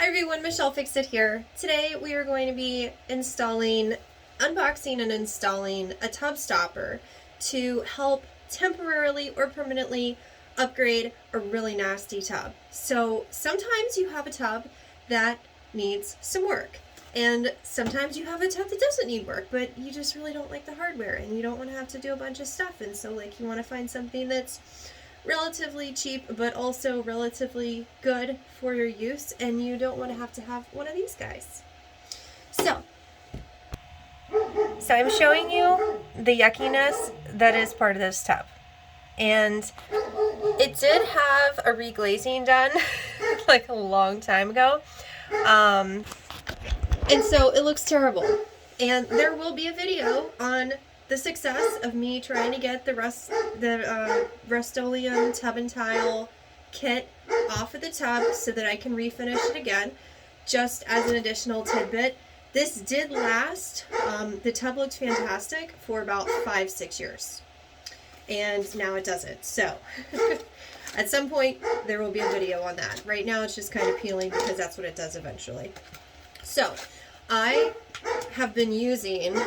Hi everyone, Michelle Fixit here. Today we are going to be unboxing and installing a tub stopper to help temporarily or permanently upgrade a really nasty tub. So sometimes you have a tub that needs some work, and sometimes you have a tub that doesn't need work, but you just really don't like the hardware and you don't want to have to do a bunch of stuff, and so you want to find something that's relatively cheap but also relatively good for your use, and you don't want to have one of these guys. So I'm showing you the yuckiness that is part of this tub. And it did have a reglazing done like a long time ago. And so it looks terrible. And there will be a video on the success of me trying to get the Rust-Oleum tub and tile kit off of the tub so that I can refinish it again. Just as an additional tidbit, this did last. The tub looked fantastic for about 5-6 years, and now it doesn't. So at some point there will be a video on that. Right now it's just kind of peeling because that's what it does eventually. So I have been using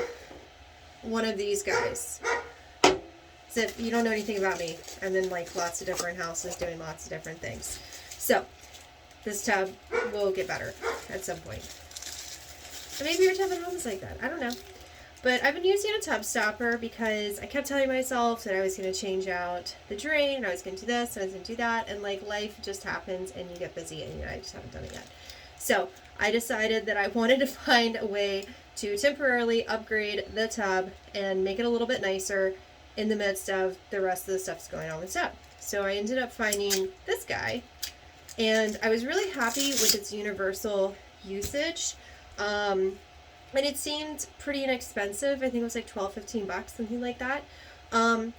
one of these guys. So if you don't know anything about me, I'm in lots of different houses doing lots of different things. So this tub will get better at some point. And maybe your tub at home is like that. I don't know. But I've been using a tub stopper because I kept telling myself that I was going to change out the drain, and I was going to do this, and I was going to do that, and life just happens and you get busy, and I just haven't done it yet. So I decided that I wanted to find a way to temporarily upgrade the tub and make it a little bit nicer in the midst of the rest of the stuff that's going on with the tub. So I ended up finding this guy, and I was really happy with its universal usage. And it seemed pretty inexpensive. I think it was like $12-15, something like that. And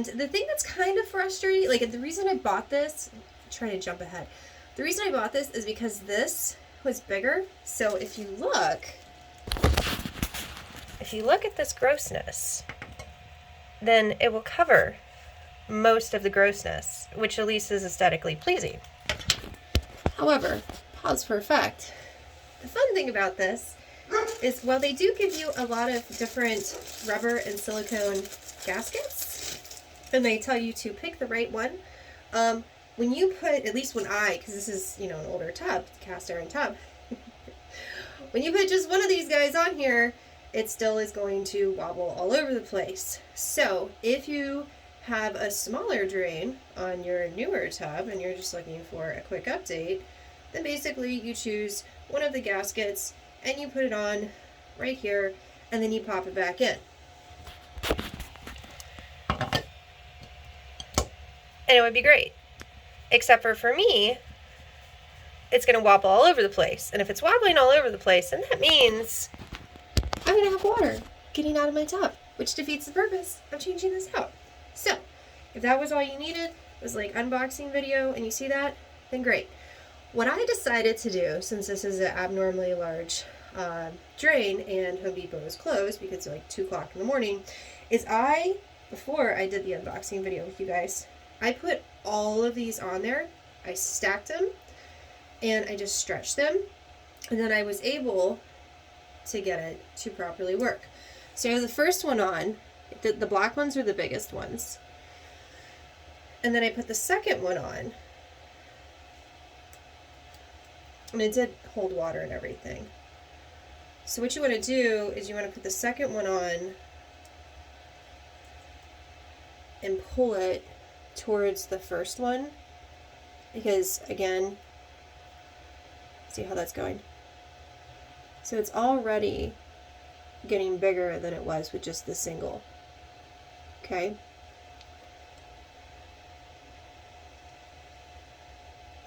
the thing that's kind of frustrating, the reason I bought this, I'm trying to jump ahead. The reason I bought this is because this was bigger. So if you look at this grossness, then it will cover most of the grossness, which at least is aesthetically pleasing. However, pause for effect. The fun thing about this is, while they do give you a lot of different rubber and silicone gaskets, and they tell you to pick the right one, when you put, at least because this is, an older tub, cast iron tub, when you put just one of these guys on here, it still is going to wobble all over the place. So if you have a smaller drain on your newer tub and you're just looking for a quick update, then basically you choose one of the gaskets and you put it on right here, and then you pop it back in. And it would be great. Except for me, it's going to wobble all over the place. And if it's wobbling all over the place, then that means I'm going to have water getting out of my tub, which defeats the purpose of changing this out. So if that was all you needed, was unboxing video, and you see that, then great. What I decided to do, since this is an abnormally large drain and Home Depot is closed because it's 2 o'clock in the morning, is before I did the unboxing video with you guys, I put all of these on there. I stacked them and I just stretched them, and then I was able to get it to properly work. So I have the first one on. The black ones are the biggest ones. And then I put the second one on. And it did hold water and everything. So what you want to do is you want to put the second one on and pull it towards the first one, because again, see how that's going? So it's already getting bigger than it was with just the single. Okay?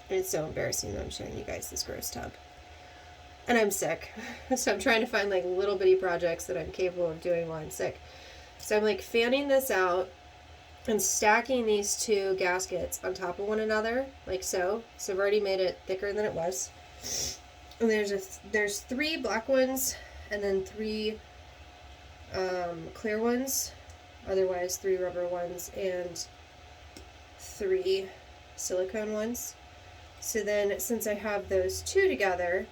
And it's so embarrassing that I'm showing you guys this gross tub. And I'm sick. So I'm trying to find little bitty projects that I'm capable of doing while I'm sick. So I'm fanning this out and stacking these two gaskets on top of one another, like so. So I've already made it thicker than it was. And there's 3 black ones and then 3 clear ones, otherwise 3 rubber ones and 3 silicone ones. So then, since I have those two together,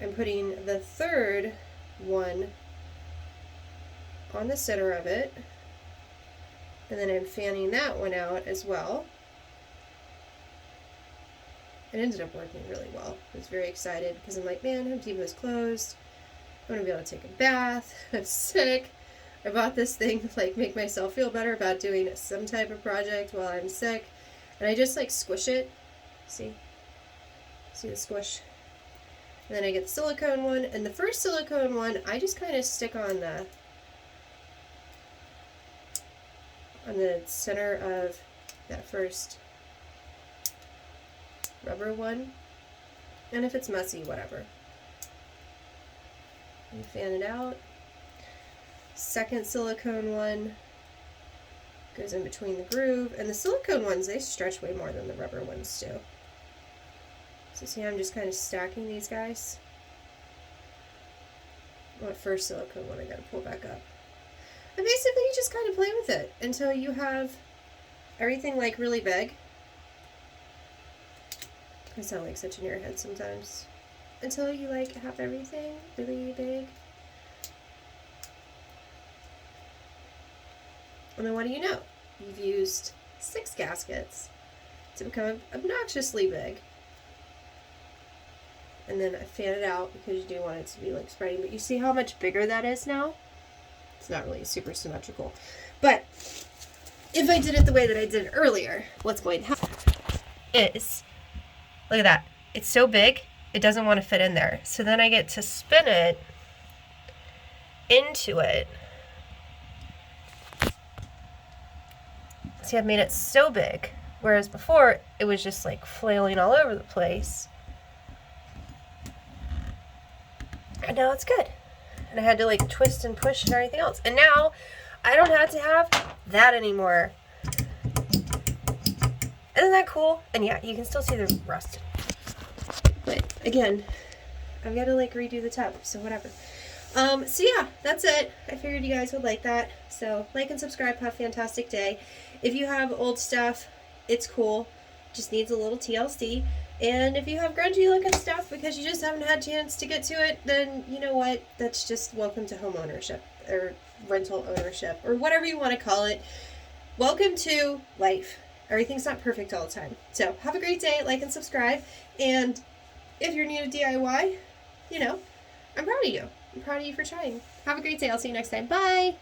I'm putting the third one on the center of it, and then I'm fanning that one out as well. It ended up working really well. I was very excited because I'm like, man, Home Depot's closed. I'm gonna be able to take a bath. I'm sick. I bought this thing to like make myself feel better about doing some type of project while I'm sick. And I just like squish it. See the squish? And then I get the silicone one. And the first silicone one, I just kind of stick on the center of that first rubber one, and if it's messy, whatever. And fan it out. Second silicone one goes in between the groove, and the silicone ones, they stretch way more than the rubber ones do. So see, I'm just kind of stacking these guys. That first silicone one I gotta pull back up. And basically you just kind of play with it until you have everything like really big. I sound like such an airhead sometimes. Until you like have everything really big. And then what do you know? You've used 6 gaskets to become obnoxiously big. And then I fan it out because you do want it to be like spreading. But you see how much bigger that is now? It's not really super symmetrical. But if I did it the way that I did it earlier, what's going to happen is, look at that. It's so big, it doesn't want to fit in there. So then I get to spin it into it. See, I've made it so big, whereas before it was just like flailing all over the place. And now it's good. And I had to like twist and push and everything else. And now I don't have to have that anymore. Isn't that cool? And yeah, you can still see the rust. But again, I've got to like redo the tub, so whatever. So yeah, that's it. I figured you guys would like that. So like and subscribe. Have a fantastic day. If you have old stuff, it's cool. Just needs a little TLC. And if you have grungy looking stuff because you just haven't had a chance to get to it, then you know what? That's just welcome to home ownership or rental ownership or whatever you want to call it. Welcome to life. Everything's not perfect all the time. So have a great day. Like and subscribe. And if you're new to DIY, you know, I'm proud of you. I'm proud of you for trying. Have a great day. I'll see you next time. Bye.